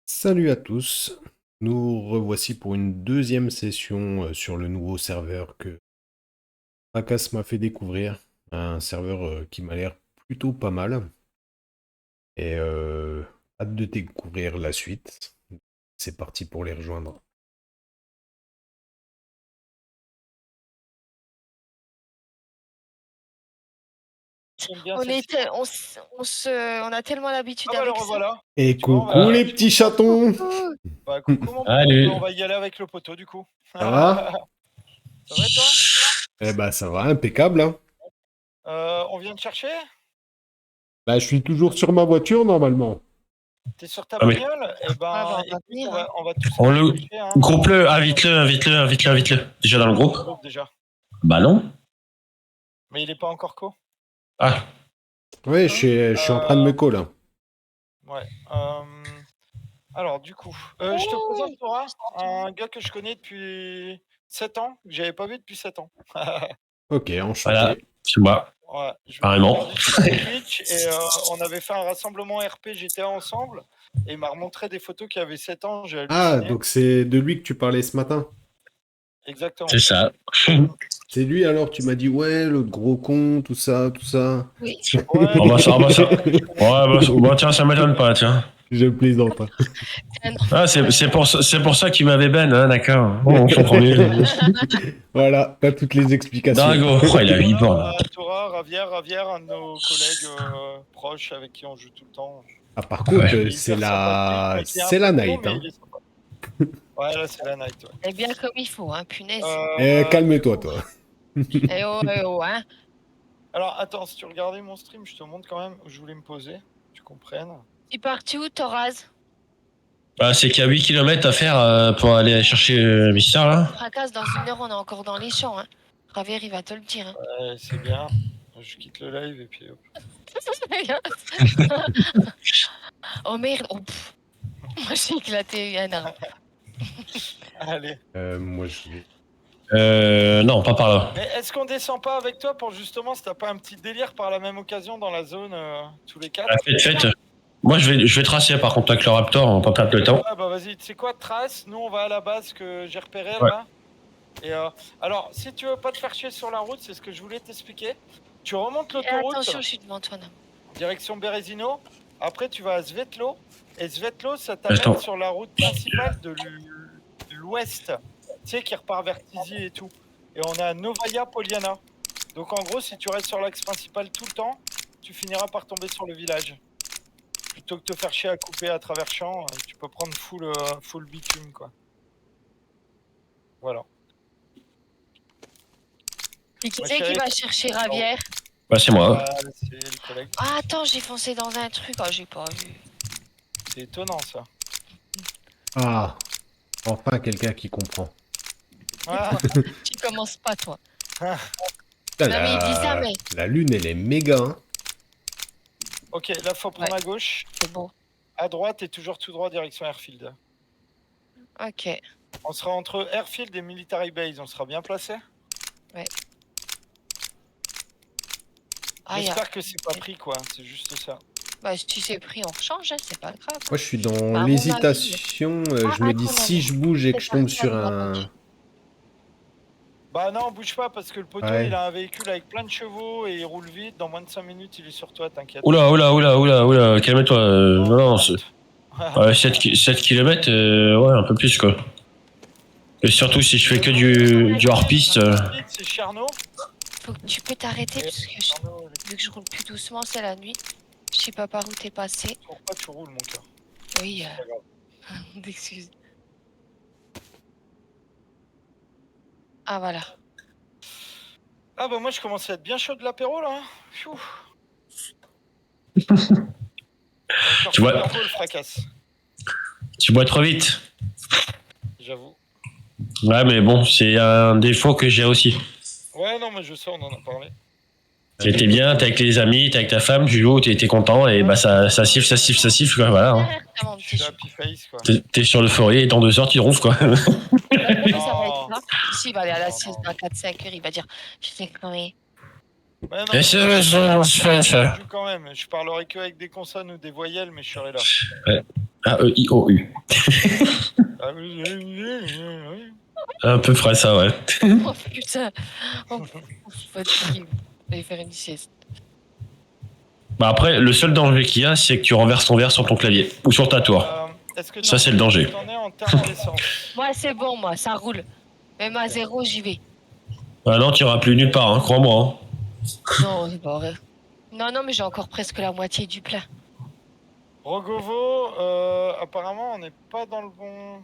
Salut à tous, nous revoici pour une deuxième session sur le nouveau serveur que Fracas m'a fait découvrir, un serveur qui m'a l'air plutôt pas mal, et hâte de découvrir la suite. C'est parti pour les rejoindre. On a tellement l'habitude avec alors ça. voilà. Et Tu vois, coucou les petits chatons. Bah, coucou mon Salut. pote, on va y aller avec le poteau du coup. Ça va? Ça va et toi? Eh bah ça va, impeccable hein. On vient te chercher? Bah je suis toujours sur ma voiture normalement. T'es sur ta Ah, mais- bagnole? Eh ben, Ah, bah, on va écoute, venir, on va tous On le- chercher, hein. Groupe-le, invite-le. Déjà dans le groupe? Groupe, déjà. Bah non. Mais il est pas encore co. Ah, Ouais, je suis en train de me coller. Ouais. Alors du coup, je te présente Thora, un gars que je connais depuis 7 ans, que j'avais pas vu depuis 7 ans. Ok, enchanté. voilà, c'est moi. Ouais, je Carrément. regardais sur Twitch et on avait fait un rassemblement RP GTA ensemble et il m'a remontré des photos qui avaient 7 ans, j'ai Ah, halluciné. donc c'est de lui que tu parlais ce matin? Exactement. C'est ça. C'est lui alors, tu m'as dit ouais, le gros con, tout ça, tout ça. Oui. Ouais, Oh, bah, ça. Ouais, bah, tiens, ça m'étonne pas, tiens. Je plaisante. Hein. Ah, c'est pour ça qu'il m'avait ben, hein, d'accord. Bon, je comprends mieux. Voilà, t'as toutes les explications. Dingo. Oh, il a 8 bornes. Thora, Ravière, un de nos collègues proches avec qui on joue tout le temps. Ah, par contre, Ouais. Il est c'est hyper sympathique, mais c'est la un peu night. gros, mais Hein. il est sympa. Ouais, là c'est la night. Ouais. Et bien comme il faut, hein, punaise. Calme-toi, toi. Eh oh, hein. Alors attends, si tu regardais mon stream, je te montre quand même où je voulais me poser, tu comprennes. Tu parti où, Thoraz? Bah, c'est qu'il y a 8 km à faire pour aller chercher Mister, là. Fracas, dans 1 heure, on est encore dans les champs. Hein. Javier, il va te le dire. Hein. Ouais, c'est bien. Je quitte le live et puis hop. Oh merde. Oh, moi, j'ai éclaté Yana. Allez. Moi, je vais... Non, pas par là. Mais est-ce qu'on descend pas avec toi pour justement se taper un petit délire par la même occasion dans la zone tous les 4? Ah, faites. Moi, je vais tracer par contre avec le Raptor, on va pas perdre le temps. Ouais, bah vas-y, tu sais quoi, trace, nous on va à la base que j'ai repéré Ouais. là. Et alors, si tu veux pas te faire chier sur la route, c'est ce que je voulais t'expliquer. Tu remontes l'autoroute, Attention, je suis devant toi. Non. direction Berezino. Après, tu vas à Svetlo. Et Svetlo, ça t'amène Attends. sur la route principale de l'ouest. Tu sais, qui repart vers Tizi et tout. Et on a Novaya Poliana. Donc en gros, si tu restes sur l'axe principal tout le temps, tu finiras par tomber sur le village. Plutôt que de te faire chier à couper à travers champs, tu peux prendre full bitume, quoi. Voilà. Et qui Ma c'est qui chérie. va chercher Ravière? Bah, c'est moi. C'est le collègue. Ah, attends, j'ai foncé dans un truc. Oh, j'ai pas vu. C'est étonnant, ça. Ah, enfin quelqu'un qui comprend. Ah, Tu commences pas, toi. Putain, Non, mais il dit ça, mais la lune, elle est méga. Hein. ok, là, faut prendre à gauche. c'est bon. À droite et toujours tout droit, direction Airfield. Ok. On sera entre Airfield et Military Base. On sera bien placé. Ah, J'espère que c'est pas pris, quoi. C'est juste ça. Bah, si c'est pris, on rechange, hein, c'est pas grave. Moi, je suis Bah, à dans mon l'hésitation. Je me à dis, ton si avis, je bouge et que c'est je tombe parti à sur droite. un... Bah non, bouge pas parce que le poteau, Ouais. il a un véhicule avec plein de chevaux et il roule vite. Dans moins de 5 minutes, il est sur toi, t'inquiète. Oula, calme-toi. Non, 7 km, ouais, un peu plus, quoi. Et surtout si je fais que du hors-piste. C'est Cherno. Tu peux t'arrêter parce que vu que je roule plus doucement, c'est la nuit. Je sais pas par où t'es passé. Pourquoi tu roules, mon cœur? Oui, C'est pas grave. excuse. Ah, voilà. Ah bah moi, je commence à être bien chaud de l'apéro, là. Pfiou. Tu vois- Le fracasse, Tu bois trop vite. j'avoue. Ouais, mais bon, c'est un défaut que j'ai aussi. Ouais, non, mais je sais, on en a parlé. T'es bien, t'es avec les amis, t'es avec ta femme, tu joues, t'es content, et bah ça siffle, quoi, voilà. Hein. Comment Je suis happy face, quoi. T'es sur l'euphorie, et dans 2 heures, tu ronfles, quoi. Ça va être Non. ça. Ici, il va aller à la Non, sieste non. à 4-5 heures, il va dire je sais quand même. Ouais, non, Et mais c'est moi, je ça. joue quand même. Je parlerai que avec des consonnes ou des voyelles, mais je serai là. A-E-I-O-U. Ah oui, oui, oui, oui. Un peu près ça, ouais. Oh putain, oh, fatigué. Je vais faire une sieste. Bah après, le seul danger qu'il y a, c'est que tu renverses ton verre sur ton clavier ou sur ta tour. Est-ce que Ça, c'est le danger. t'en es en termes d'essence? Moi, c'est bon, moi, ça roule. Même à 0, j'y vais. Ah non, tu iras plus nulle part, hein, crois-moi. Non, c'est pas vrai. Non, non, mais j'ai encore presque la moitié du plein. Rogovo, apparemment, on n'est pas dans le bon.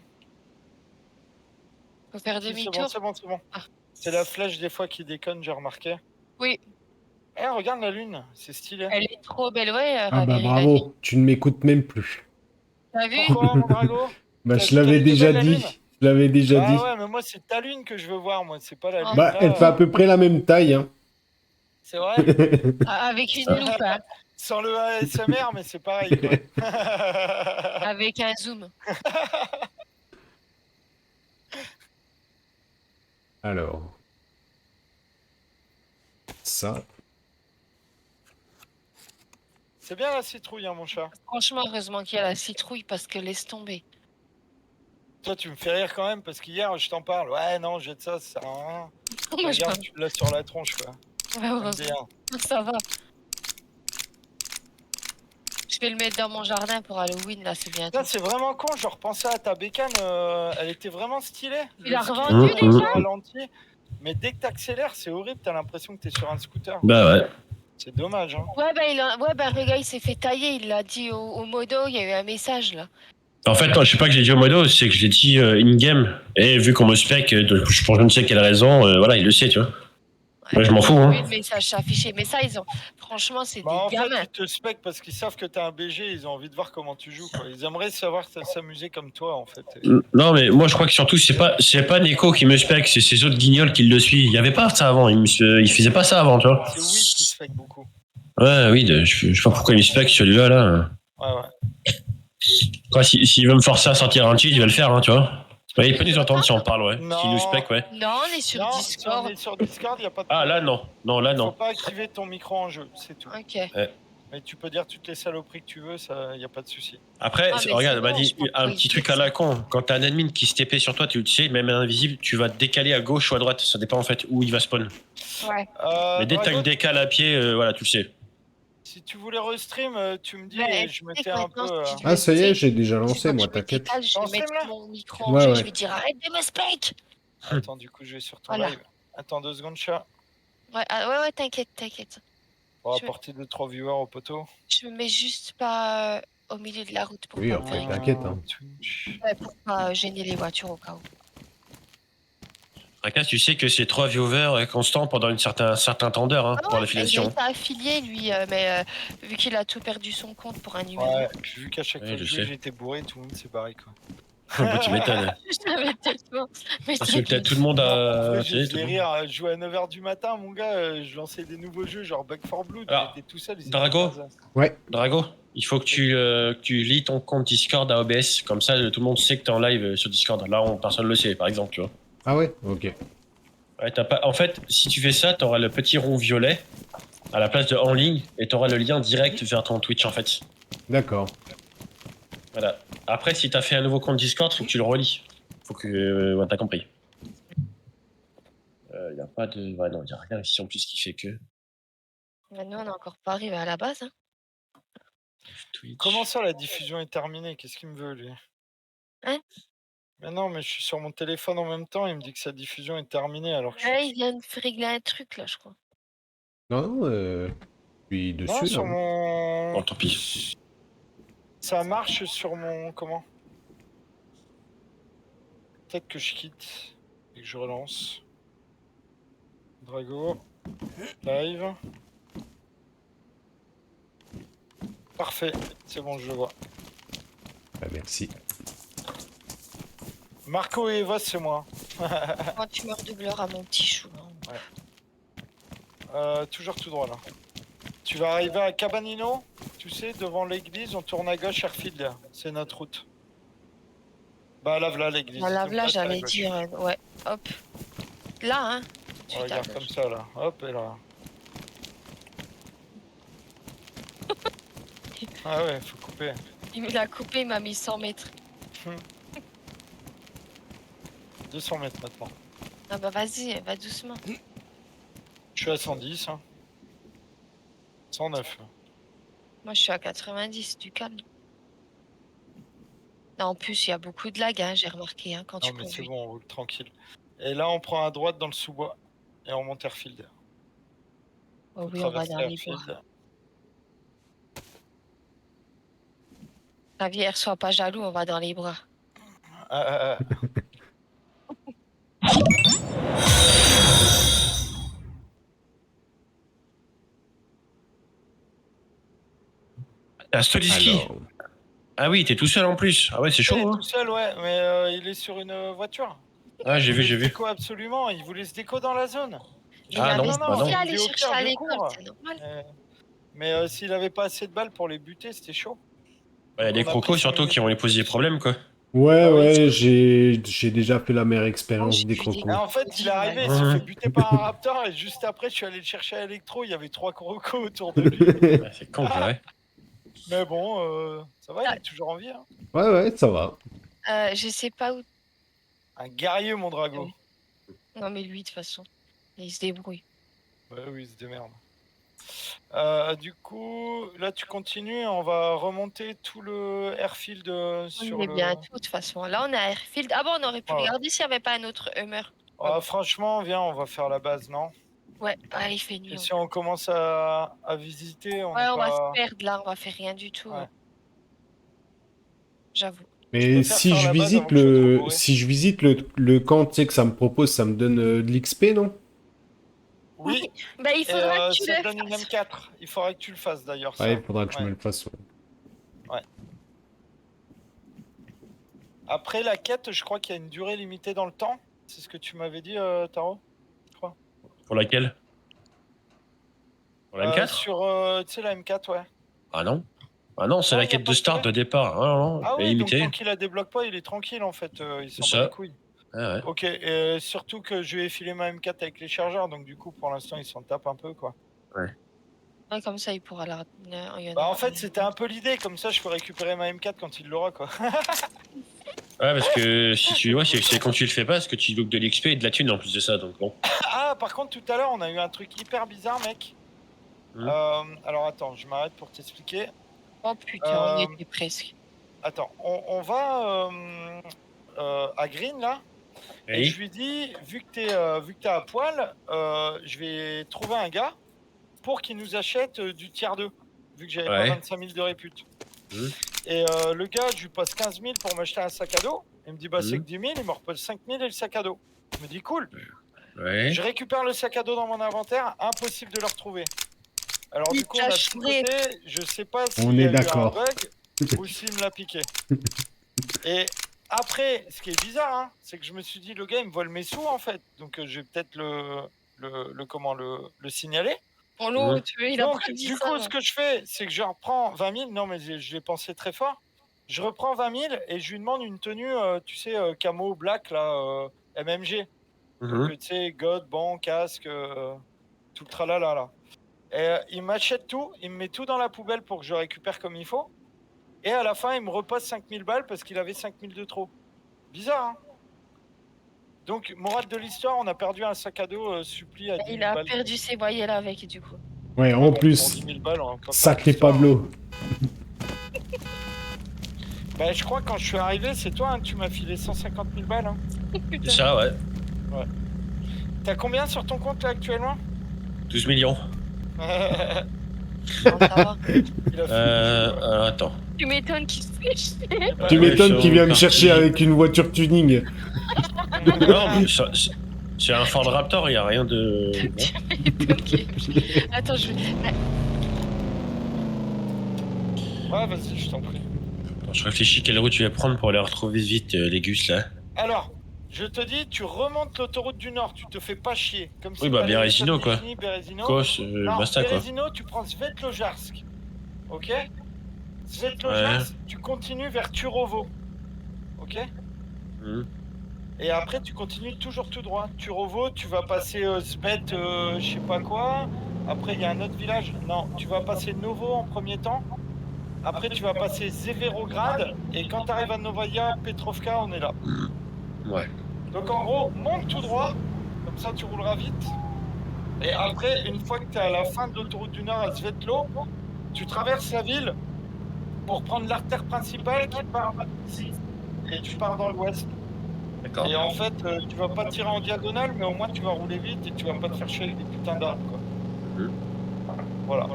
Faut faire Si, demi-tour. c'est bon, c'est bon. Ah. C'est la flèche des fois qui déconne, j'ai remarqué. Oui, Eh, regarde la lune, c'est stylé. elle est trop belle, ouais, Ah bah Ravieri, vas-y. bravo, tu ne m'écoutes même plus. T'as vu? Pourquoi, mon drago? Bah T'as je vu l'avais qu'elle était déjà belle, la dit. lune? Je l'avais déjà dit. Ah ouais, mais moi, c'est ta lune que je veux voir, moi. C'est pas la lune. Bah là, elle fait à peu près la même taille. Hein. C'est vrai? Avec une loupe, hein. Sans le ASMR, mais c'est pareil, quoi. Avec un zoom. Alors. Ça. C'est bien la citrouille, hein, mon chat. Franchement, heureusement qu'il y a la citrouille parce que laisse tomber. Toi, tu me fais rire quand même parce qu'hier, je t'en parle. Ouais, non, jette ça, ça sert à rien. Moi, je Regarde, tu l'as sur la tronche, quoi. Ouais, heureusement. Ça va. Je vais le mettre dans mon jardin pour Halloween, là, c'est bientôt. Là, c'est vraiment con. Je repensais à ta bécane. Elle était vraiment stylée. Tu l'as Le ski, revendue, déjà ralenti. Mais dès que t'accélères, c'est horrible. T'as l'impression que t'es sur un scooter. Bah ouais. C'est dommage, hein. Ouais, bah, le gars, il s'est fait tailler. Il l'a dit au modo. Il y a eu un message, là. En fait, non, je sais pas que j'ai dit au modo, c'est que je l'ai dit in-game. Et vu qu'on me spec, pour je ne sais quelle raison, voilà, il le sait, tu vois. Moi, je m'en fous, J'ai hein. vu le message s'afficher. Mais ça, ils ont. Franchement, c'est Bah, des en fait, gamins. ils te spec parce qu'ils savent que t'es un BG. Ils ont envie de voir comment tu joues, quoi. Ils aimeraient savoir s'amuser comme toi, en fait. Non, mais moi, je crois que surtout, c'est pas Neko qui me spec, c'est ces autres guignols qui le suivent. Il y avait pas ça avant, il faisait pas ça avant, tu vois. C'est Weed qui spec beaucoup. Ouais, oui, je sais pas pourquoi il me spec celui-là, là. Ouais, ouais. Quoi, s'il veut me forcer à sortir un cheat, il va le faire, hein, tu vois. Ouais, il peut nous entendre si on parle, ouais. Non. S'il nous spec, ouais. Non, on est sur Non, Discord. si on est sur Discord, il a pas de Ah, là, non. Non, là, Faut non. pas activer ton micro en jeu, c'est tout. Ok. Mais tu peux dire toutes les saloperies que tu veux, ça, y a pas de souci. Après, Ah, mais regarde, c'est m'a bon, dit je pense un qu'il petit faut truc que à la ça- con. Quand t'as un admin qui se TP sur toi, tu sais, même invisible, tu vas te décaler à gauche ou à droite. Ça dépend en fait où il va spawn. Ouais. Mais dès que t'as Drago, une décale à pied, voilà, tu le sais. si tu voulais restream, tu me dis Ouais, et je tu sais mettais que un maintenant, peu. si tu Ah veux ça y est, stream, j'ai déjà tu vois lancé que moi, je me t'inquiète. décale, je En vais stream, mettre là mon micro en Ouais, jeu, ouais. je vais dire arrête de me spec. Attends, du coup, je vais sur ton Voilà. live. Attends 2 secondes, chat. Ouais, ouais, t'inquiète, t'inquiète. Pour Je- apporter 2-3 viewers au poteau. Je me mets juste pas au milieu de la route pour Oui, pas après, me- t'inquiète, hein. Twitch. ouais, pour pas gêner les voitures au cas où. Raka, tu sais que c'est 3 viewers constants pendant un certain temps d'heure hein, Ah pour ouais, il a l'affiliation. été affilié lui, mais vu qu'il a tout perdu son compte pour un numéro. Ouais, puis vu qu'à chaque Ouais, fois je que je jouais, sais. j'étais bourré, tout le monde s'est barré, quoi. Bah, tu m'étonnes. Je savais tellement. Mais Parce que t'as tout le monde Non, à. après, tu je sais, tout faisais le monde. rire. Je jouais à 9h du matin, mon gars. Je lançais des nouveaux jeux, genre Bug for Blood. Alors, J'étais tout seul. ils étaient Drago 15 heures. Ouais. Drago, il faut que tu lis ton compte Discord à OBS. Comme ça, tout le monde sait que t'es en live sur Discord. Là, personne le sait, par exemple, tu vois. Ah ouais, ok. Ouais, t'as pas... En fait, si tu fais ça, t'auras le petit rond violet à la place de en ligne et t'auras le lien direct vers ton Twitch en fait. D'accord. Voilà. Après, si t'as fait un nouveau compte Discord, faut que tu le relis. Faut que. Ouais, t'as compris. Y a pas de. Ouais, non, y a rien ici en plus qui fait que. Mais nous, on n'est encore pas arrivé à la base. Hein. Twitch. Comment ça, la diffusion est terminée? Qu'est-ce qu'il me veut, lui? Hein? Mais non, mais je suis sur mon téléphone en même temps. Il me dit que sa diffusion est terminée alors que je Ouais, suis... il vient de régler un truc là, je crois. Non, non, je suis Non, dessus, sur là. mon... Oh, tant pis. Ça marche sur mon... Comment? Peut-être que je quitte et que je relance. Drago. Live. Parfait. C'est bon, je le vois. Ah, merci. Marco et Eva, c'est moi. Quand tu me redoublera mon petit chou. Toujours tout droit, là. Tu vas arriver à Cabanino, tu sais, devant l'église, on tourne à gauche, Airfield, là. C'est notre route. Bah lave là l'église. La lave Tout là, passe à la j'allais gauche. dire. Ouais, hop. Là, hein. On regarde comme ça là. Hop et là. Ah ouais, faut couper. Il me l'a coupé, il m'a mis 100 mètres. 200 mètres maintenant. Ah bah vas-y, va doucement. Je suis à 110. Hein. 109. Moi, je suis à 90, du calme. Là, en plus, il y a beaucoup de lag, hein, j'ai remarqué, hein, quand tu Non mais c'est conduis. bon, on roule tranquille. Et là on prend à droite dans le sous-bois. Et on monte Airfield. Oh Faut oui, on va traverser dans les bois. Airfield. Javier, sois pas jaloux, on va dans les bras. Ah. Ah, Stoliski. Alors, Ah oui, t'es tout seul en plus. Ah ouais, c'est Il chaud, est hein. tout seul, ouais, mais il est sur une voiture. Ah, j'ai Il vu, voulait j'ai se vu. déco absolument, il voulait se déco dans la zone. Il Ah avait non, bah non. censé il aller dit au chercher pire, à je l'école, cours. c'est normal. Mais s'il avait pas assez de balles pour les buter, c'était chaud. Il y a Donc, des on a crocos pris surtout 5 qui vont lui minutes. poser des problèmes, quoi. ouais, Ah oui, ouais, c'est- j'ai déjà fait la meilleure expérience j'ai des vu des- crocos. Ah, en fait, il est arrivé, il Ouais. s'est fait buter par un raptor et juste après, je suis allé le chercher à Electro. Il y avait 3 crocos autour de lui. Ouais, c'est con, ça, ouais. Mais bon, ça va, il est toujours en vie. Hein. Ouais, ouais, ça va. Je sais pas où. Un guerrier, mon drago. Non, mais lui, de toute façon, il se débrouille. Ouais, oui, il se démerde. Du coup, là, tu continues. On va remonter tout le airfield sur On est le. bien tout, de toute façon. Là, on a Airfield. Ah bon, on aurait pu Ah ouais. regarder s'il n'y avait pas un autre Hummer. Ah, franchement, viens, on va faire la base, non? Ouais, il fait nuit. Et si on commence à visiter, on Ouais, est on va pas... se perdre là, on va faire rien du tout. Ouais. J'avoue. Mais préfère si faire je la base visite avant que je sois trop bourré. si je visite le camp, tu sais que ça me propose, ça me donne de l'XP, non? Oui, Bah, il et faudra que tu ça le te donne une fasses. M4. Il faudra que tu le fasses d'ailleurs. ça. Ouais, il faudra que je Ouais. me le fasse. Ouais. Après la quête, je crois qu'il y a une durée limitée dans le temps. C'est ce que tu m'avais dit, Taro. Pour laquelle? Pour la M4? Sur, tu sais, la M4, ouais. Ah non. Ah non, c'est Non, la y a quête pas de de start de durée. départ. Ah non, Ah elle est oui, donc limitée. tant qu'il la débloque pas, il est tranquille en fait. Il s'en C'est bat ça. les couilles. Ah ouais. Ok, et surtout que je lui ai filé ma M4 avec les chargeurs, donc du coup, pour l'instant, il s'en tape un peu, quoi. Ouais, comme ça, il pourra la. Il y en Bah, a- en fait, c'était un peu l'idée, comme ça, je peux récupérer ma M4 quand il l'aura, quoi. Ouais, parce que si tu vois, c'est quand tu le fais pas, parce que tu loupes de l'XP et de la thune en plus de ça, donc bon. Ah, par contre, tout à l'heure, on a eu un truc hyper bizarre, mec. Alors, attends, je m'arrête pour t'expliquer. Oh putain, on y Euh, était presque. Attends, on va à Green, là. Et Oui. je lui dis, vu que t'es à poil, je vais trouver un gars pour qu'il nous achète du tiers 2, vu que j'avais Ouais. pas 25 000 de répute. Mhm. Et le gars, je lui passe 15 000 pour m'acheter un sac à dos. Il me dit, bah c'est que 10 000, il me repose 5 000 et le sac à dos. Je me dis, cool. Ouais. Je récupère le sac à dos dans mon inventaire, impossible de le retrouver. Alors Il du coup, on t'a a tout chouré. côté, je sais pas On s'il y est a eu un d'accord. bug ou s'il me l'a piqué. Et après, ce qui est bizarre, hein, c'est que je me suis dit, le gars, il me vole mes sous, en fait. Donc, je vais peut-être le signaler. Pour l'autre, il a Donc, prédit du ça. coup, ce que je fais, c'est que je reprends 20 000. Non, mais je l'ai pensé très fort. Je reprends 20 000 et je lui demande une tenue, tu sais, camo black, là, MMG. Mhm. Donc, tu sais, God, banc, casque, tout le tralala, là. Et il m'achète tout, il me met tout dans la poubelle pour que je récupère comme il faut. Et à la fin, il me repasse 5 000 balles parce qu'il avait 5 000 de trop. Bizarre, hein? Donc, morale de l'histoire, on a perdu un sac à dos suppli à 10 000 Il a balles. perdu ses voyelles avec, du coup. Ouais, en Bon, pour plus, 10 000 balles, on va pas faire sacré d'histoire. Pablo. Bah, je crois que quand je suis arrivé, c'est toi, hein, tu m'as filé 150 000 balles. Hein. C'est ça, ouais. T'as combien sur ton compte là actuellement? 12 millions. Non, ça va. Il a fait Attends. Tu m'étonnes qu'il se fait chier. Tu Ouais, m'étonnes ils qu'il sont vient me partis. chercher avec une voiture tuning. Non, mais c'est un Ford Raptor, il n'y a rien de. Attends, je vais. Ouais, vas-y, je t'en prie. Attends, je réfléchis quelle route je vais prendre pour aller retrouver vite les gus là. Alors, je te dis, tu remontes l'autoroute du Nord, tu te fais pas chier. Comme si Oui, bah, t'allais Bérésino, aux quoi. États-Unis, Bérésino. Quoi, Non, basta quoi. Bérésino, tu prends Svetlojarsk. Ok? Svetlojarsk, tu continues vers Turovo. Ok? Mhm. Et après, tu continues toujours tout droit. Tu revois, tu vas passer Svet, je sais pas quoi. Après, il y a un autre village. Non, tu vas passer Novo en premier temps. Après, tu vas passer Zeverograd. Et quand tu arrives à Novaya, Petrovka, on est là. Ouais. Donc en gros, monte tout droit. Comme ça, tu rouleras vite. Et après, une fois que tu es à la fin de l'autoroute du Nord à Svetlo, tu traverses la ville pour prendre l'artère principale qui part ici. Et tu pars dans l'ouest. D'accord. Et en fait, tu vas pas tirer en diagonale, mais au moins tu vas rouler vite et tu vas pas te faire chier avec des putains d'arbres, quoi. Mhm. Voilà.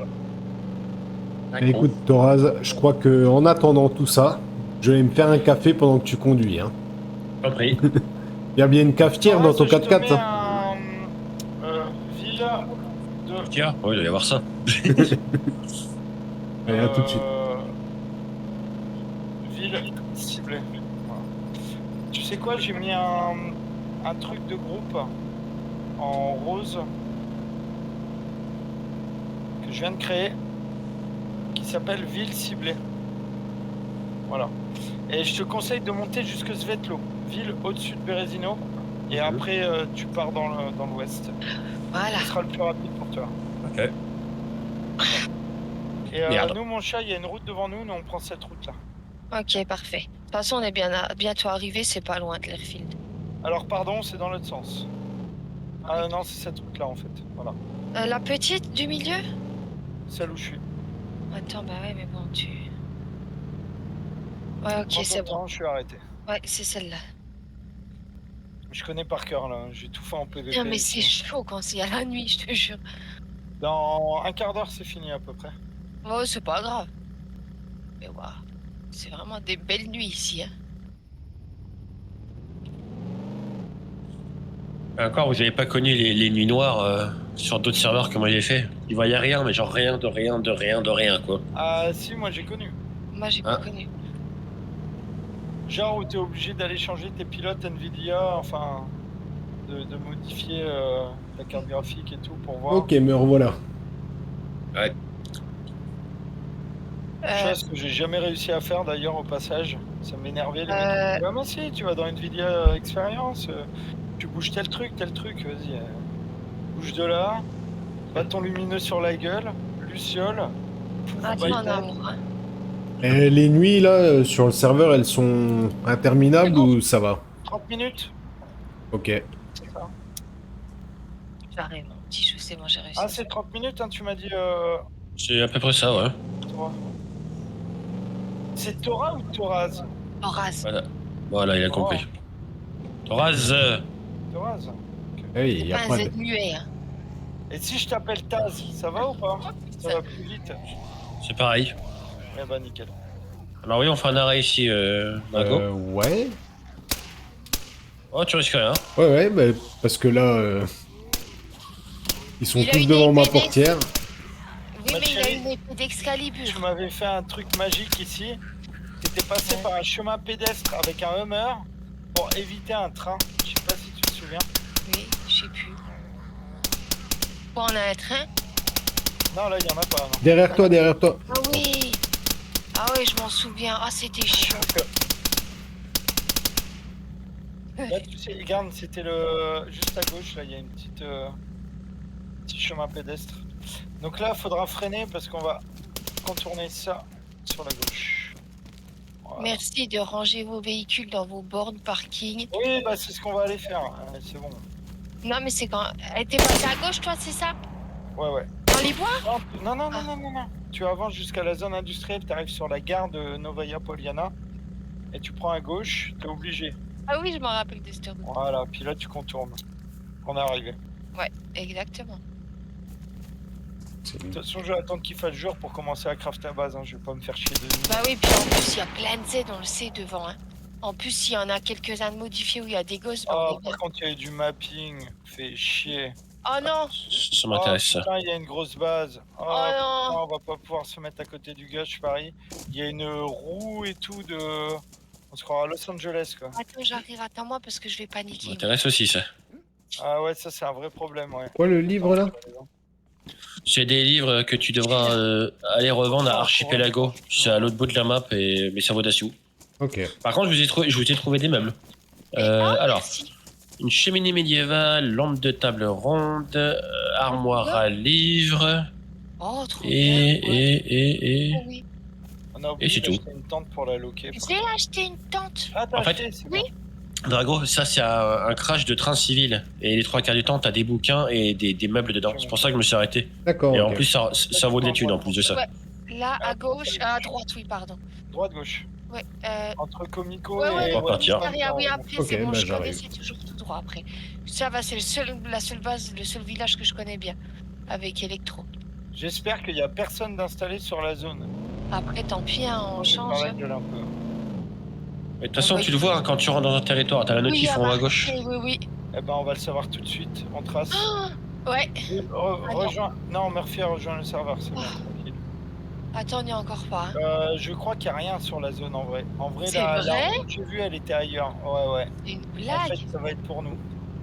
Et écoute, Thoraz, je crois que en attendant tout ça, je vais me faire un café pendant que tu conduis. Hein. Compris. Il y a bien une cafetière dans ton Je te 4x4. mets Hein. ville de... Tiens, ouais, il doit y avoir ça. Allez, à tout de suite. Ville ciblée. Voilà. Tu sais quoi, j'ai mis un truc de groupe en rose que je viens de créer qui s'appelle ville ciblée. Voilà. Et je te conseille de monter jusque Svetlo, ville au-dessus de Berezino. Et après, tu pars dans l'ouest. Voilà. Ce sera le plus rapide pour toi. Ok. Et Merde. nous, mon chat, il y a une route devant nous, on prend cette route-là. Ok, parfait. De toute façon, on est bientôt arrivé, c'est pas loin de l'airfield. Alors, pardon, c'est dans l'autre sens. Ah non, c'est cette route-là, en fait. Voilà. La petite du milieu? Celle où je suis. Attends, bah ouais, mais bon, tu... Ouais, ok, Prends c'est ton bon. temps, je suis arrêté. Ouais, c'est celle-là. Je connais par cœur, là. J'ai tout fait en PVP. Non, mais c'est ici. chaud quand c'est à la nuit, je te jure. Dans un quart d'heure, c'est fini, à peu près. Oh, c'est pas grave. Mais waouh, c'est vraiment des belles nuits ici, hein. Encore, vous avez pas connu les nuits noires sur d'autres serveurs que moi j'ai fait. Il voyait rien, mais genre rien, de rien, de rien, de rien, quoi. Ah, si, moi, j'ai connu. Moi, j'ai Ah. pas connu. Genre où t'es obligé d'aller changer tes pilotes Nvidia, enfin, de modifier la carte graphique et tout pour voir. Ok, me revoilà. Ouais. Chose que j'ai jamais réussi à faire d'ailleurs au passage. Ça m'énervait les mecs. Euh, Ah mais si, tu vas dans Nvidia Experience, tu bouges tel truc, vas-y. Bouge de là, bâton lumineux sur la gueule, luciole, pouf, Attends, bypass. en amour, hein. Et les nuits, là, sur le serveur, elles sont interminables ou ça va? 30 minutes. Ok. C'est ça. J'arrive, mon petit, je sais, moi j'ai réussi. Ah c'est 30 minutes, hein, tu m'as dit C'est à peu près ça, ouais. toi. C'est Torah ou Thoraz? Horace. Voilà, il a compris. Thoraz, Thoraz. Hey, y a Pas un pas Z de... muet, hein. Et si je t'appelle Taz, ça va ou pas? Ça va plus vite. c'est pareil. Eh bah nickel. Alors oui, on fait un arrêt ici, Margot. Ouais. Oh, tu risques rien. Ouais, bah, parce que là, ils sont Il a tous une devant ma épée portière. Oui, Ma mais il a chérie, une épée d'Excalibur. Tu m'avais fait un truc magique ici. T'étais passé Ouais. par un chemin pédestre avec un Hummer pour éviter un train. Je sais pas si tu te souviens. Oui, je sais plus. Bon, on a un train? Non, là, il y en a pas. Non. Derrière toi, derrière toi. Ah oui. Ah oui, je m'en souviens. Ah, c'était chiant. Là, tu sais, regarde, c'était le juste à gauche. Là, il y a une petite petit chemin pédestre. Donc là, il faudra freiner parce qu'on va contourner ça sur la gauche. Voilà. Merci de ranger vos véhicules dans vos bornes parking. Oui, bah c'est ce qu'on va aller faire. C'est bon. Non, mais c'est quand... T'es passé à gauche, toi, c'est ça? Ouais. Dans les bois? Non. Tu avances jusqu'à la zone industrielle, tu arrives sur la gare de Novaya Poliana et tu prends à gauche, t'es obligé. Ah oui, je m'en rappelle de cette route. Voilà, puis là tu contournes. On est arrivé. Ouais, exactement. C'est De toute façon, je vais attendre qu'il fasse jour pour commencer à crafter la base. Hein. Je vais pas me faire chier de nuit. Bah oui, puis en plus, il y a plein de Z, on le sait, devant. Hein. En plus, s'il y en a quelques-uns de modifiés où il y a des gosses, bah on Oh, est bien. par contre, il y a du mapping. Fait chier. Oh non! Ça m'intéresse, Oh, ça. putain, il y a une grosse base. Oh, Oh non! putain, on va pas pouvoir se mettre à côté du gars, je parie. Il y a une roue et tout de... On se croira à Los Angeles, quoi. Attends, j'arrive, attends-moi parce que je vais Ça paniquer. m'intéresse aussi, ça. Ah ouais, ça c'est un vrai problème, ouais. quoi le livre là? C'est des livres que tu devras aller revendre à Archipelago. C'est à l'autre bout de la map, mais ça vaut des sous. Ok. Par contre, je vous ai trouvé des meubles. Alors, Merci. une cheminée médiévale, lampe de table ronde, armoire à livres, Oh, trop bien. et... Oh, oui. On a Et oublié c'est tout. d'acheter une tente pour la loquer. J'ai acheté une tente. Ah, t'as En fait, acheté, c'est oui. bien. Drago, ça c'est un crash de train civil. Et les 3 quarts du temps, t'as des bouquins et des meubles dedans. C'est pour ça que je me suis arrêté. D'accord, Et en ok. plus, ça vaut des thunes en plus de ça. Ouais. Là, Ah, à gauche, ça, à droite, oui, pardon. Droite, gauche. Ouais, Entre Comico ouais, et... On va partir. commissariat, oui, après, Ok, c'est bon, bah, je connais, j'arrive. c'est toujours tout droit après. Ça va, c'est la seule base, le seul village que je connais bien, avec Electro. J'espère qu'il n'y a personne d'installé sur la zone. Après, tant pis, hein, on Je vais change. faire la gueule un peu. De toute façon, tu le vois hein, quand tu rentres dans un territoire, t'as la Oui, notif à en haut à marquer, gauche. oui, oui. Eh ben, on va le savoir tout de suite. On trace. Ouais. Rejoins. Non, Murphy a rejoint le serveur, c'est bon, tranquille. Attends, on n'y est encore pas. Hein. Je crois qu'il n'y a rien sur la zone en vrai. En vrai, C'est la vrai route que j'ai vue, elle était ailleurs. Ouais, ouais. C'est une En blague. fait, ça va être pour nous.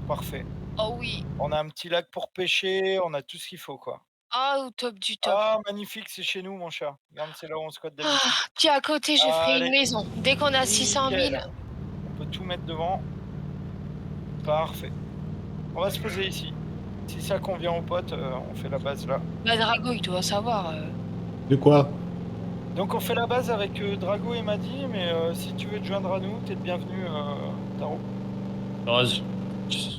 Parfait. Oh oui. On a un petit lac pour pêcher, on a tout ce qu'il faut, quoi. Oh, au top du top. Ah, magnifique, c'est chez nous, mon chat. Regarde, c'est là où on squatte d'habitude. Ah, puis à côté, je ferai Allez. une maison. Dès qu'on a 600 000. Nickel. On peut tout mettre devant. Parfait. On va se poser ici. Si ça convient aux potes, on fait la base là. Bah, Drago, il doit savoir. De quoi? Donc on fait la base avec Drago et Madi, mais si tu veux te joindre à nous, t'es le bienvenu, Taro. Rose.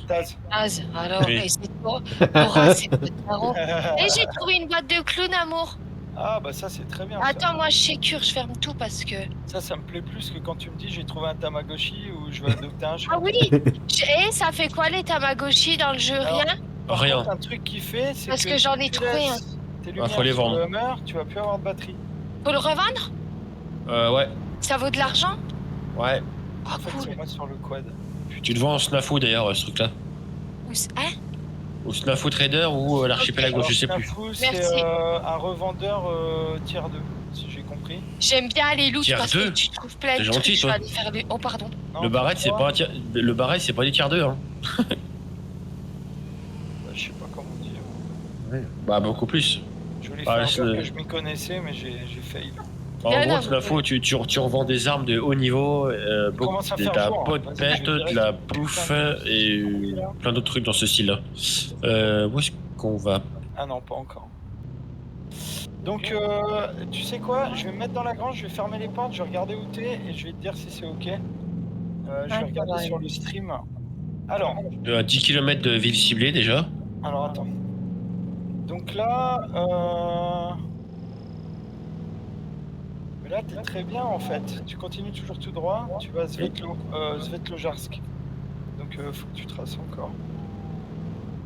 Taz. Az, alors, Oui. et c'est toi. Laura, c'est pas Taro. Et j'ai trouvé une boîte de clowns, amour. Ah bah ça c'est très bien. Attends, moi, je sécure, je ferme tout parce que. Ça me plaît plus que quand tu me dis j'ai trouvé un Tamagotchi ou je vais adopter un chat. Ah oui. Et ça fait quoi les Tamagotchi dans le jeu? Alors, Rien? Par Rien. contre, un truc qui fait, c'est Parce que que j'en si ai tu trouvé laisses tes lumières faut les sur vendre. le Hummer, tu vas plus avoir de batterie. Faut le revendre? Ouais. Ça vaut de l'argent? Ouais. Ah, En fait, cool. c'est moi sur le quad. Tu te vends en Snafu d'ailleurs, ce truc-là. Hein? Ou Snafu Trader ou l'archipelago, Alors, je sais plus. Snafu, c'est Merci. un revendeur tier 2, si j'ai compris. J'aime bien les loot Tier parce deux? que tu trouves plein de T'es trucs. gentil, Je toi. vais aller faire du. Oh, pardon. Non, Le barrette, c'est pourquoi pas un tier... Le barrette, c'est pas des tiers 2, hein. Bah, je sais pas comment dire. Bah, beaucoup plus. Je voulais Ah, faire c'est- genre que je m'y connaissais, mais j'ai fail. En Non, gros, non, Snafu, tu revends des armes de haut niveau, beaucoup, commence à de faire la jour, peau hein. de Vas-y, pète, je vais de la direct. bouffe Putain, et là. plein d'autres trucs dans ce style-là. Où est-ce qu'on va? Ah non, pas encore. Donc, tu sais quoi? Je vais me mettre dans la grange, je vais fermer les portes, je vais regarder où t'es et je vais te dire si c'est ok. Je vais regarder ouais. sur le stream. Alors, À 10 km de ville ciblée déjà. attends. Donc là, mais là t'es très bien en fait. Tu continues toujours tout droit, tu vas à Svetlojarsk. Donc faut que tu traces encore.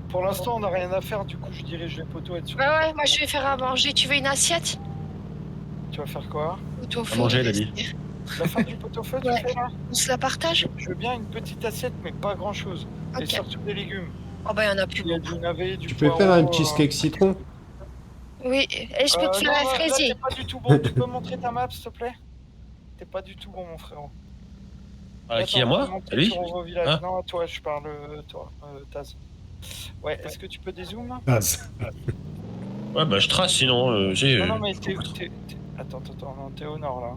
Pour l'instant on n'a rien à faire, du coup je dirige les poteaux être sur. Ouais, moi je vais faire à manger. Tu veux une assiette? Tu vas faire quoi? Ou toi, À manger, elle a dit. La fin du pot-au-feu, tu Ouais. fais là? On se la partage? Je veux bien une petite assiette, mais pas grand chose. Et Ok. surtout des légumes. Oh bah, il y en a plus Il y a beaucoup. du navet, du Tu peux poireau, faire un cheesecake citron? Oui, et je peux te faire non, un là, fraisier. t'es pas du tout bon. Tu peux montrer ta map, s'il te plaît? T'es pas du tout bon, mon frérot. À qui, à Attends, moi? on va monter À lui? sur Euro Village. Hein Non, à toi, je parle, toi, Taz. Ouais, est-ce que tu peux dézoom? Taz. Ouais, bah je trace sinon. J'ai. Non, non, mais Attends, non, t'es au nord là.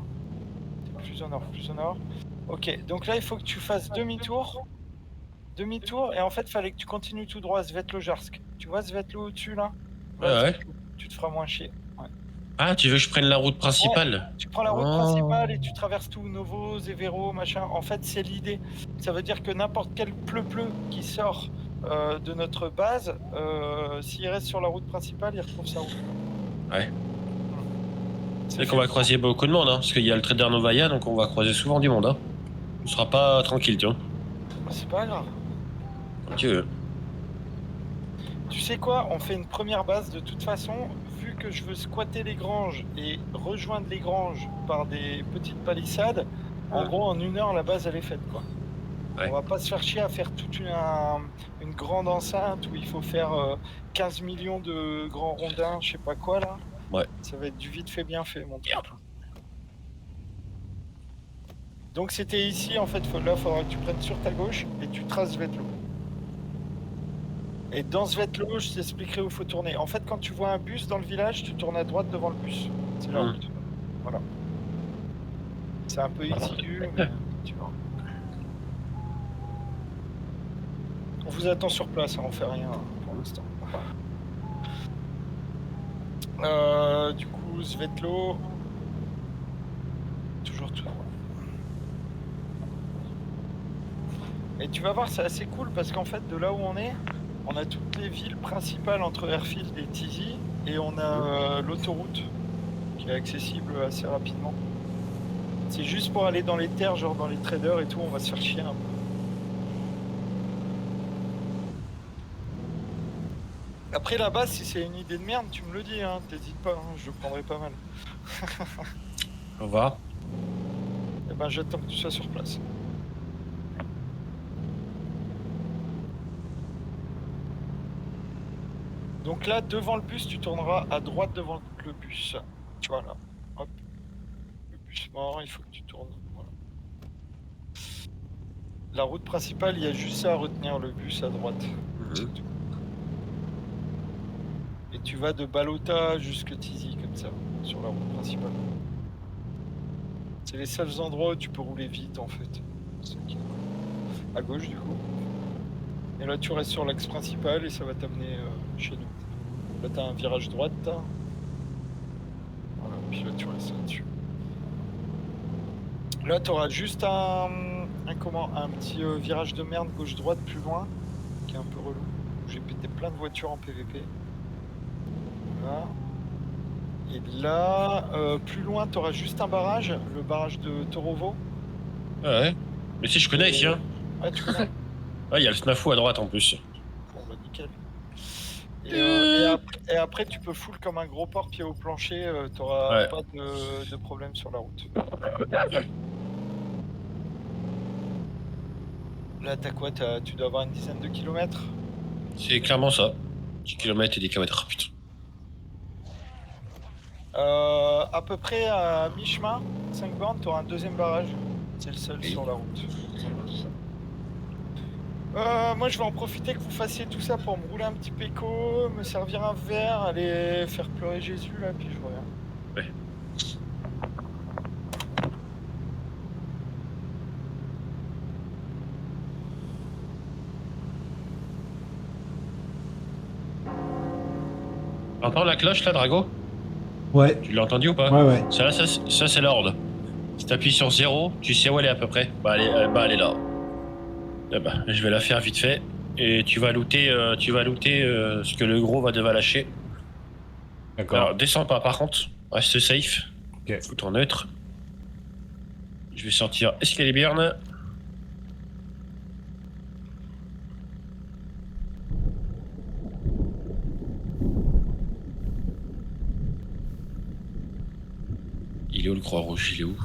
T'es plus au nord, plus au nord. Ok, donc là, il faut que tu fasses demi-tour. Demi-tour, et en fait, fallait que tu continues tout droit à Svetlojarsk. Tu vois Svetlo au-dessus là? Ouais, ouais. Svetlo. Tu te feras moins chier. Ouais. Ah, tu veux que je prenne la route principale? Tu prends la route Oh. principale et tu traverses tout, Novo, Zevero, machin. En fait, c'est l'idée. Ça veut dire que n'importe quel pleu-pleu qui sort de notre base, s'il reste sur la route principale, il retrouve sa route. Ouais. C'est C'est qu'on va croiser beaucoup de monde, hein, parce qu'il y a le trader Novaya, donc on va croiser souvent du monde. Hein. On sera pas tranquille, tu vois. C'est pas grave. Comme tu veux. Tu sais quoi? On fait une première base de toute façon. Vu que je veux squatter les granges et rejoindre les granges par des petites palissades, en gros, en 1 heure, la base, elle est faite, quoi. Ouais. On va pas se faire chier à faire toute une grande enceinte où il faut faire 15 millions de grands rondins, je sais pas quoi, là. Ouais. Ça va être du vite fait, bien fait, mon truc. Donc c'était ici, en fait, là, il faudra que tu prennes sur ta gauche et tu traces Svetlo. Et dans Svetlo, je t'expliquerai où il faut tourner. En fait, quand tu vois un bus dans le village, tu tournes à droite devant le bus. C'est la route. Voilà. C'est un peu exigu, mais tu vois. On vous attend sur place, hein, on fait rien pour l'instant. Du coup, Svetlo. Toujours tout. Et tu vas voir, c'est assez cool parce qu'en fait, de là où on a toutes les villes principales entre Airfield et Tizi, et on a l'autoroute qui est accessible assez rapidement. C'est juste pour aller dans les terres, genre dans les traders et tout, on va se faire chier un peu. Après la base, si c'est une idée de merde, tu me le dis, hein, t'hésites pas, hein, je le prendrai pas mal. On va. Et ben j'attends que tu sois sur place. Donc là, devant le bus, tu tourneras à droite devant le bus. Voilà. Hop. Le bus mort, il faut que tu tournes. Voilà. La route principale, il y a juste ça à retenir, le bus à droite. C'est tout. Et tu vas de Balota jusque Tizi, comme ça, sur la route principale. C'est les seuls endroits où tu peux rouler vite, en fait. C'est qui est cool. À gauche, du coup. Et là, tu restes sur l'axe principal et ça va t'amener chez nous. Là, t'as un virage droite. Voilà, puis là, tu restes là-dessus. Là, t'auras juste un petit virage de merde gauche-droite plus loin, qui est un peu relou. J'ai pété plein de voitures en PVP. Voilà. Et là, plus loin, t'auras juste un barrage, le barrage de Torovo. Ouais. Mais si je connais ici, hein. Ah, tu connais? Ouais, il y a le SNAFU à droite en plus. Bon, bah nickel. Et après, tu peux full comme un gros porc pied au plancher, t'auras Ouais. pas de problème sur la route. Là, t'as quoi? Tu dois avoir une dizaine de kilomètres? C'est clairement ça. 10 km et 10 km, putain. À peu près à mi-chemin, 5 bornes, t'auras un deuxième barrage. C'est le seul sur la route. Moi, je vais en profiter que vous fassiez tout ça pour me rouler un petit péco, me servir un verre, aller faire pleurer Jésus, là, puis je reviens. Ouais. T'entends la cloche là, Drago? Ouais, Tu l'as entendu ou pas? ouais. Ça c'est l'ordre. Si t'appuies sur 0, tu sais où elle est à peu près. Bah elle est là. Ah bah, je vais la faire vite fait. Et tu vas looter, ce que le gros va devoir lâcher. D'accord. Alors descends pas par contre, reste safe. Ok. Fout en neutre. Je vais sortir Excalibur. Il est où le croix rouge? Il est où?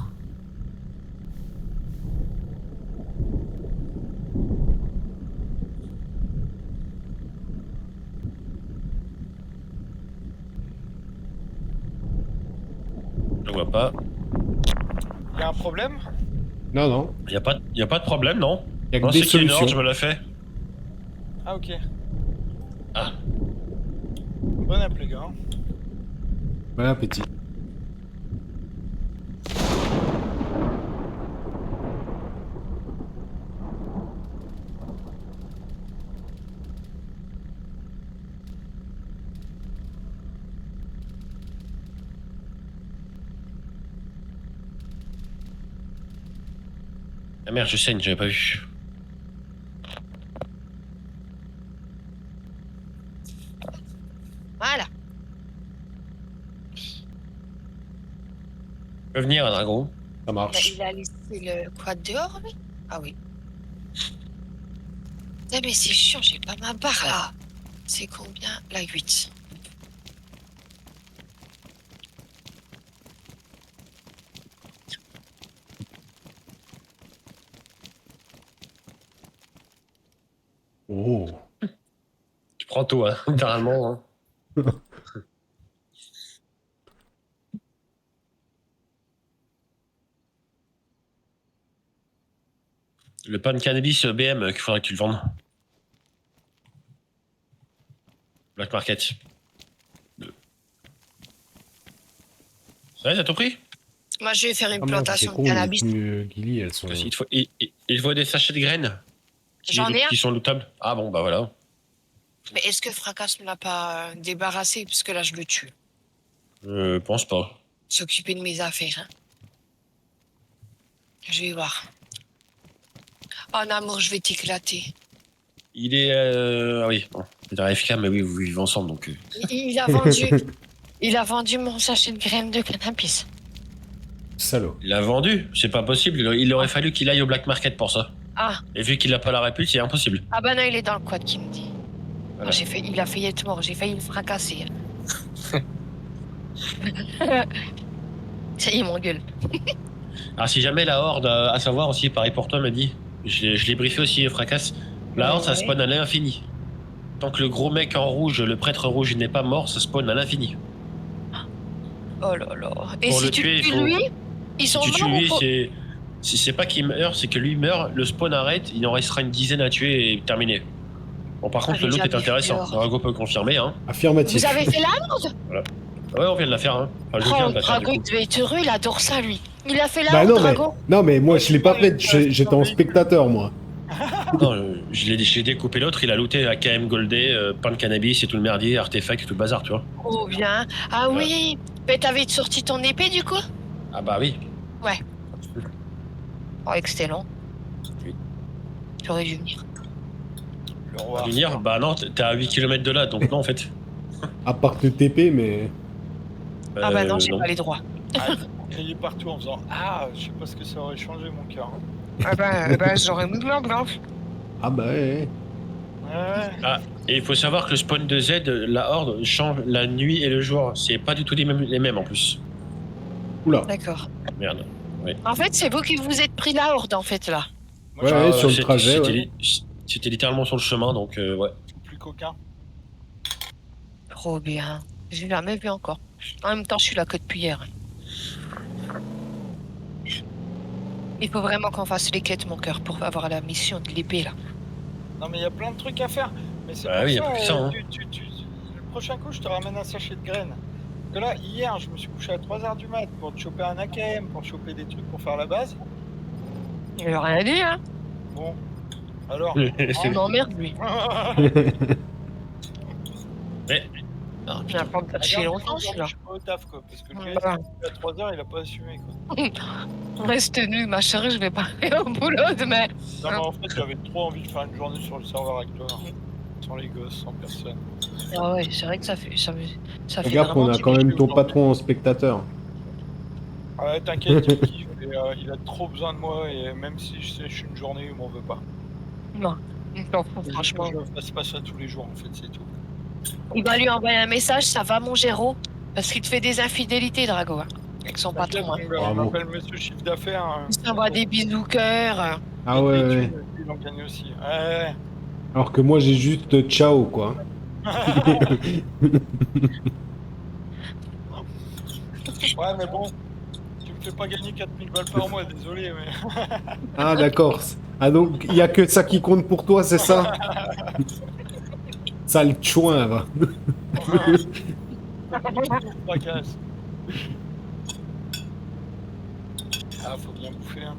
Je le vois pas. Y'a un problème? Non. Y a pas de problème, non? Il y a que Non, des c'est qu'il y a une solutions. ordre, je me la fais. Ah, ok. Ah. Bon app, les gars. Bon appétit. Ah merde, je saigne, j'avais pas vu. Voilà. Tu peux venir, Drago. Ça marche. Il a laissé le quad dehors, lui? Ah oui. Eh mais c'est chiant, j'ai pas ma barre là. C'est combien? La 8. Oh. Tu prends tout, hein, littéralement. Hein. Le pan de cannabis BM qu'il faudrait que tu le vendes. Black Market. Ouais, t'as tout pris? Moi, je vais faire une Ah mince, c'est plantation con, de les cannabis. tenues Gilly, elles sont... Il faut des sachets de graines. J'en ai un. qui sont lootables. Ah bon, bah voilà. Mais est-ce que Fracas me l'a pas débarrassé? Parce que là, je le tue. Pense pas. S'occuper de mes affaires. Hein. Je vais voir. Oh, en amour, je vais t'éclater. Il est. Ah oui, bon. C'est dans FK, mais oui, vous vivez ensemble donc. Il a vendu. Il a vendu mon sachet de graines de cannabis. Salaud. Il l'a vendu, c'est pas possible. Il aurait fallu qu'il aille au black market pour ça. Ah, Et vu qu'il a pas la répute, c'est impossible. ah bah non, il est dans le quad qui me dit. Voilà. Oh, il a failli être mort, j'ai failli le fracasser. Ça y est, il m'engueule. Alors si jamais la horde, à savoir aussi, pareil pour toi, m'a dit, je l'ai briefé aussi, Fracasse, la horde ça Ouais. spawn à l'infini. Tant que le gros mec en rouge, le prêtre rouge, n'est pas mort, ça spawn à l'infini. Oh là là. Et Pour si le tu tuer, il tues faut- lui, ils Si sont tu tues morts ou lui, faut... c'est pas qu'il meurt, c'est que lui meurt, le spawn arrête, il en restera une dizaine à tuer et terminé. Bon par contre j'ai le loot est jamais fait intéressant, l'horde. Drago peut confirmer hein. Affirmatif. Vous avez fait la Ouais on vient de la faire hein. Enfin, je viens Oh, de la faire du Drago, coup. il devait être heureux, il adore ça, lui. Il a fait la Bah horde, non, mais, Drago. non, mais moi, je l'ai pas fait. J'étais en spectateur, moi. Non, j'ai découpé l'autre, il a looté la KM Goldé, pain de cannabis et tout le merdier, artefact et tout le bazar tu vois. Oh bien. Ah oui. Mais t'avais sorti ton épée, du coup? Ah bah oui. Oh, excellent. Oui. J'aurais dû venir. Le roi. Venir, bah non, t'es à 8 km de là, donc non en fait. À part le TP, mais. Ah bah non, j'ai pas les droits. Ah, crier partout en faisant ah, je sais pas ce que ça aurait changé mon cœur. Ah bah j'aurais mis blanc. Ah bah ouais. Ouais. Et il faut savoir que le spawn de Z, la horde, change la nuit et le jour. C'est pas du tout les mêmes en plus. Oula. D'accord. Merde. En fait, c'est vous qui vous êtes pris la horde, en fait, là. Moi, Ouais, je ouais, suis sur le trajet, C'était littéralement sur le chemin, donc ouais. plus qu'aucun. Trop bien. J'ai jamais vu encore. En même temps, je suis là que depuis hier. Il faut vraiment qu'on fasse les quêtes, mon cœur, pour avoir la mission de l'épée, là. Non mais il y a plein de trucs à faire. Mais c'est Bah pour oui, y a ça, plus que ça, hein. le prochain coup, je te ramène un sachet de graines. Parce que là, hier, je me suis couché à 3h du mat pour te choper un AKM, pour choper des trucs pour faire la base. Il a rien dit, hein. Bon, alors. On emmerde, lui. Ah, Il a pas me chez longtemps, Je celui-là. suis pas au taf quoi, parce que le gars, Voilà. il à 3h, il a pas assumé quoi. Reste nu, ma chérie, je vais pas aller au boulot demain. Non mais en fait, j'avais trop envie de faire une journée sur le serveur avec toi. Sans les gosses, sans personne. Ah ouais, c'est vrai que ça fait ça fait Regarde qu'on vraiment a quand du même ton patron en spectateur. Ah ouais, t'inquiète, il me kiffe et, il a trop besoin de moi et même si je sèche une journée, il m'en veut pas. bien. Non, il s'en fout, franchement. Je fasse pas ça tous les jours en fait, c'est tout. Il va lui envoyer un message, ça va mon Géraud, parce qu'il te fait des infidélités, Drago, hein, avec son patron. Hein. On Bravo. m'appelle monsieur chiffre d'affaires. Hein. Il s'envoie des bisous cœur. Ah ouais, Et ouais. tu, il en gagne aussi. Ouais. Alors que moi, j'ai juste ciao, quoi. Ouais, mais bon, tu me fais pas gagner 4000 balles par mois, désolé, mais. Ah, d'accord. Ah, donc, il y a que ça qui compte pour toi, c'est ça? Sale chouin, va. Fracasse. Ah, faut bien bouffer. Hein.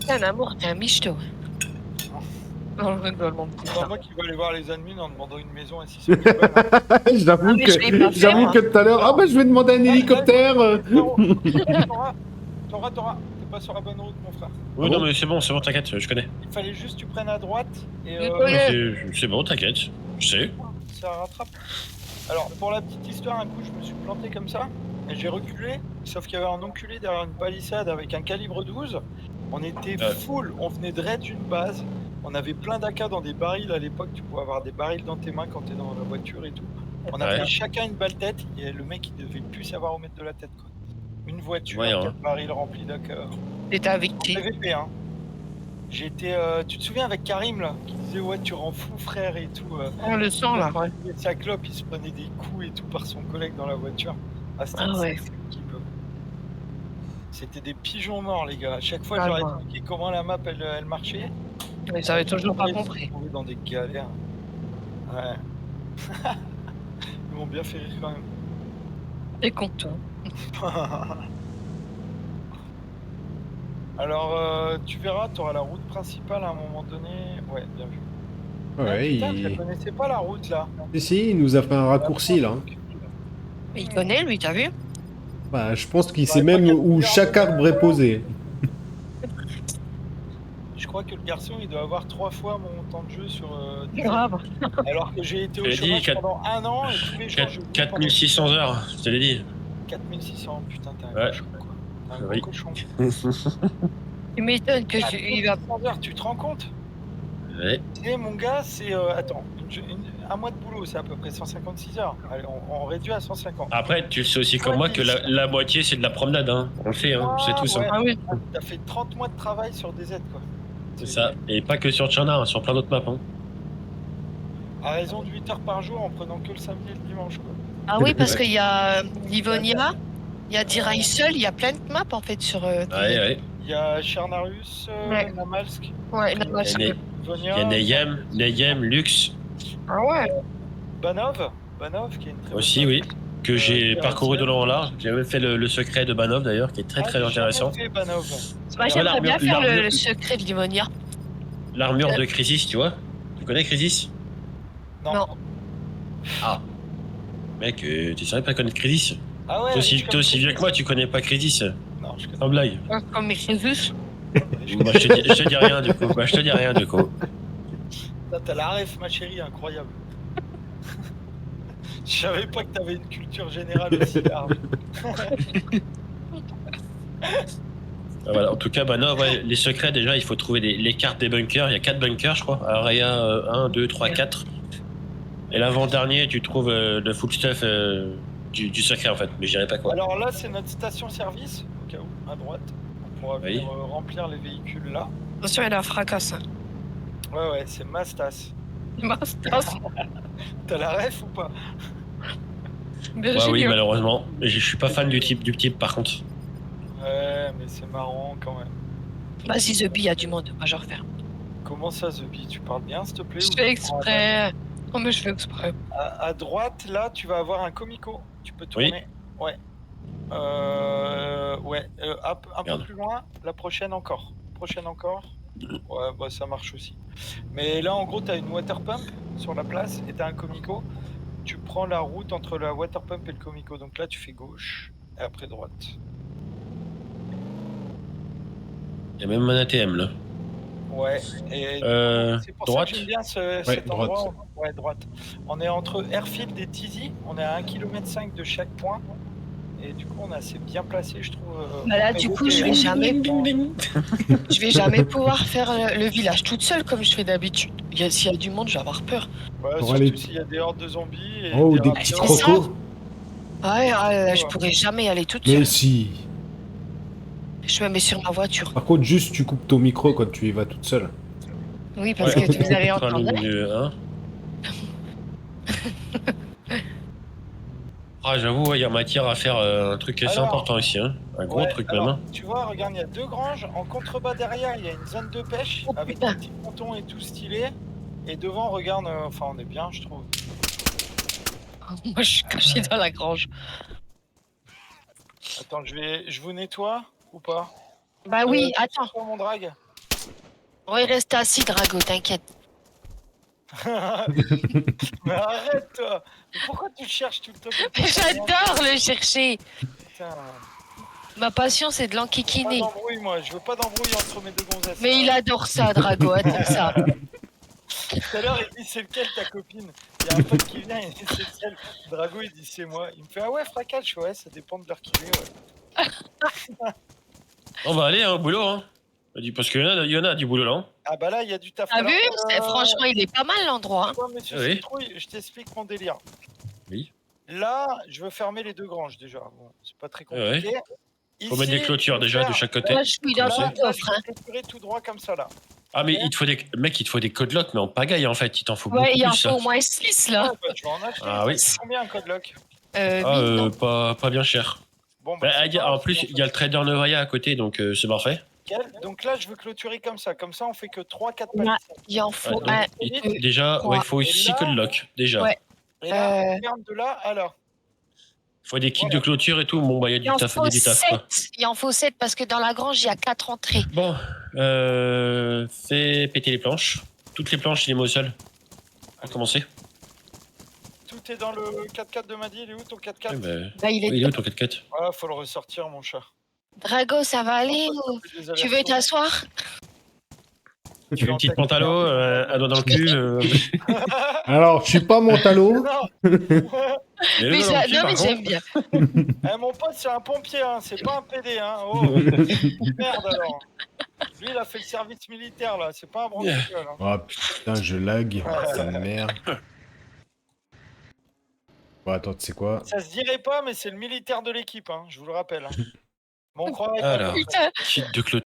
T'es un amour, t'es un michto. Non, je rigole, mon petit C'est pas chat. moi qui vais aller voir les admins en demandant une maison à 600 000 balles. Hein. J'avoue mais je l'ai pas fait, j'avoue moi. que tout à l'heure, ah bah je vais demander un hélicoptère. T'auras. T'es pas sur la bonne route, mon frère. Oui, Ah non, bon mais c'est bon, je connais. Il fallait juste que tu prennes à droite et Je connais. C'est bon, t'inquiète, je sais. ça rattrape. Alors, pour la petite histoire, un coup, je me suis planté comme ça et j'ai reculé, sauf qu'il y avait un enculé derrière une palissade avec un calibre 12. On était full, on venait de raid d'une base. On avait plein d'AK dans des barils à l'époque, tu pouvais avoir des barils dans tes mains quand t'es dans la voiture et tout. On avait chacun une balle tête et le mec il devait plus savoir où mettre de la tête quoi. Une voiture, Ouais, hein. 4 barils remplis d'AK. T'étais avec qui? PVP hein. J'étais, tu te souviens avec Karim là, qui disait ouais tu rends fou frère et tout. On le sent, là. Ouais. Sa clope, il se prenait des coups et tout par son collègue dans la voiture. Ah, c'était Ah ouais. C'était des pigeons morts les gars. À chaque fois, Ah, j'aurais ouais. expliqué comment la map elle marchait. Mais ça avait toujours pas Ils se compris. retrouvaient dans des galères. Ouais. Ils m'ont bien fait rire quand même. Et content. Alors, tu verras, tu auras la route principale à un moment donné. Ouais, bien vu. Ouais, Putain, je connaissais pas la route là. Si, il nous a fait un raccourci là. Mais il connaît, lui, t'as vu? Bah, je pense qu'il Ouais, sait pas même qu'à où faire chaque de- arbre est posé. Je crois que le garçon, il doit avoir 3 fois mon temps de jeu sur. Grave. Alors que j'ai été au Je l'ai dit, chômage 4 pendant 1 an et tous les jours je jouais pendant 4600 heures, je te l'ai dit. 4600, putain, t'es un Ouais. cochon quoi. T'es un gros Oui. cochon. Tu m'étonnes que il va. 4600 heures, tu te rends compte? Ouais. Tu sais, mon gars, c'est. Attends, un mois de boulot, c'est à peu près 156 heures. Allez, on réduit à 150. Après, tu le sais aussi comme moi que la moitié c'est de la promenade, hein. On le fait, hein. C'est tout ça. Ouais. Ah oui. T'as fait 30 mois de travail sur des aides quoi. C'est ça. Et pas que sur Tchana, hein, sur plein d'autres maps. Hein. À raison de 8 heures par jour en prenant que le samedi et le dimanche quoi. Ah oui, parce qu'il y a Livonia, il y a D-Rail seul, il y a plein de maps en fait sur. Ouais, ouais. Il y a Chernarus, Ouais. Namalsk, Ouais, Il y a, Livonia, il y a Neyem, Lux Ah ouais. Banov qui est une très bonne aussi, map. oui. Que j'ai Terra parcouru de Ciel. long en large. J'ai même fait le secret de Banov d'ailleurs, qui est très très j'ai intéressant. jamais fait Banov. Moi, j'aimerais bien faire l'armure- le secret de Livonia. L'armure de Crisis, tu vois. Tu connais Crisis? Non. Ah. Mec, tu savais pas connaître Crisis? Ah ouais. Toi aussi vieux que moi, tu connais pas Crisis? Non, je connais Sans blague. Comme Jésus. pas. Bah, je te dis rien du coup. Bah, je te dis rien du coup. T'as la ref, ma chérie, incroyable. Je savais pas que t'avais une culture générale aussi large. Ah, voilà. En tout cas, bah non, ouais, les secrets, déjà, il faut trouver les cartes des bunkers. Il y a 4 bunkers, je crois. Area 1, 2, 3, 4. Et l'avant-dernier, tu trouves le full stuff du secret, en fait. Mais je dirais pas quoi. Alors là, c'est notre station-service, au cas où, à droite. On pourra Oui. venir remplir les véhicules là. Attention, il a fracasse. Ouais, c'est Mastas. Mastas. T'as la ref ou pas? Ouais, oui, malheureusement. Mais je suis pas fan du type, par contre. Ouais, mais c'est marrant quand même. Vas-y, The Bee, il y a du monde. Moi, je vais refaire. Comment ça, The Bee? Tu parles bien, s'il te plaît? Je ou fais tu prends exprès. Oh, mais je fais exprès. à droite, là, tu vas avoir un comico. Tu peux tourner. Ouais. Un peu Merde. plus loin, la prochaine encore. Ouais, bah ça marche aussi. Mais là, en gros, t'as une water pump sur la place et t'as un comico. Tu prends la route entre la water pump et le comico. Donc là, tu fais gauche et après droite. Il y a même un ATM, là. Ouais. Et c'est pour droite ça que j'aime bien cet droite. endroit. Ouais, droite. On est entre Airfield et Tizi. On est à 1,5 km de chaque point. Et du coup, on est assez bien placé, je trouve. Bah là, du coup, je vais jamais pouvoir faire le village toute seule comme je fais d'habitude. S'il y a du monde, je vais avoir peur. Ouais, Pour surtout aller- s'il y a des hordes de zombies. Et Oh, des raptors. petits c'est ça. crocos. Ouais, je pourrais jamais y aller toute Mais seule. si. Je me mets sur ma voiture. Par contre, juste tu coupes ton micro quand tu y vas toute seule. Oui, parce que vous allez Enfin, entendre. hein. Ah, j'avoue, il y a matière à faire un truc assez Alors, important ici, hein. Un gros Ouais, truc alors, même. Hein. tu vois, regarde, il y a 2 granges. En contrebas derrière, il y a une zone de pêche Oh, avec putain. des petits pontons et tout stylé. Et devant, regarde, enfin, on est bien, je trouve. Moi, je suis cachée dans la grange. Attends, je vous nettoie ou pas? Bah oui, attends. Pour mon drag. On va y rester assis, Drago, t'inquiète. Mais arrête, toi. Mais pourquoi tu le cherches tout le temps comme ça? J'adore le chercher. Putain. Ma passion, c'est de Pas l'enquiquiner. d'embrouille, moi. Je veux pas d'embrouille entre mes deux gonzesses. Mais il adore ça, Drago, attends ça. Tout à l'heure, il dit c'est lequel ta copine? Il y a un pote qui vient, il dit c'est lequel? Drago, il dit c'est moi. Il me fait ah ouais, fracas. Je fais ouais, ça dépend de l'heure qu'il est, ouais. On va aller, hein, au boulot, hein. Parce qu'il y en a du boulot là. Hein. Ah bah là, il y a du taf. T'as Alors, vu? Franchement, il est pas mal l'endroit. hein. toi, monsieur Oui. Citrouille, je t'explique mon délire. Oui. Là, je veux fermer les 2 granges déjà. Bon, c'est pas très compliqué. Faut mettre des clôtures déjà de chaque côté. Moi, je suis dans Là, ton là, je coffre. vais Hein. clôturer tout droit comme ça là. Ah, mais il te faut des codelocs, mais en pagaille en fait. Il t'en faut Ouais, beaucoup il en plus. faut Ça. au moins 6 là. Ouais, bah, tu vas en acheter. Ah oui. C'est combien un code lock? Ah, Oui, non. pas bien cher. Bon, Bah, c'est pas en grave, plus, c'est il y a le trader Novaya à côté, donc c'est parfait. nickel. Donc là, je veux clôturer comme ça. Comme ça, on fait que 3-4 Ouais. palissades. Il en faut Ah, un. donc, déjà, trois. ouais, il faut Et 6 là- codelocs, déjà. Ouais. Et là, on ferme de là à là. Faut des kits de clôture et tout. Bon, bah, il y a Il en du taf, faut du taf, quoi. 7. Il en faut 7 parce que dans la grange, il y a 4 entrées. Bon, fais péter les planches. Toutes les planches, il les met au sol. Pour commencer. Tout est dans le 4x4 de Maddy, il est où ton 4x4 Bah, il est... Il est où ton 4x4? Ah, faut le ressortir, mon chat. Drago, ça va aller ou... Tu veux t'asseoir? Tu veux une petite pantalon, un doigt dans le cul. Alors, je suis pas Montalo. Mais Mais, le doigt dans le cul, non, par mais contre. j'aime bien. Eh, mon pote, c'est un pompier, hein, c'est pas un PD. Hein. Oh, merde alors. Lui, il a fait le service militaire, là, c'est pas un branquignol. Hein. Oh putain, je lag. Ça me merde. Bon, attends, tu sais quoi? Ça se dirait pas, mais c'est le militaire de l'équipe, hein, je vous le rappelle. Hein. Bon, on croirait pas. Alors, Putain, kit de clôture.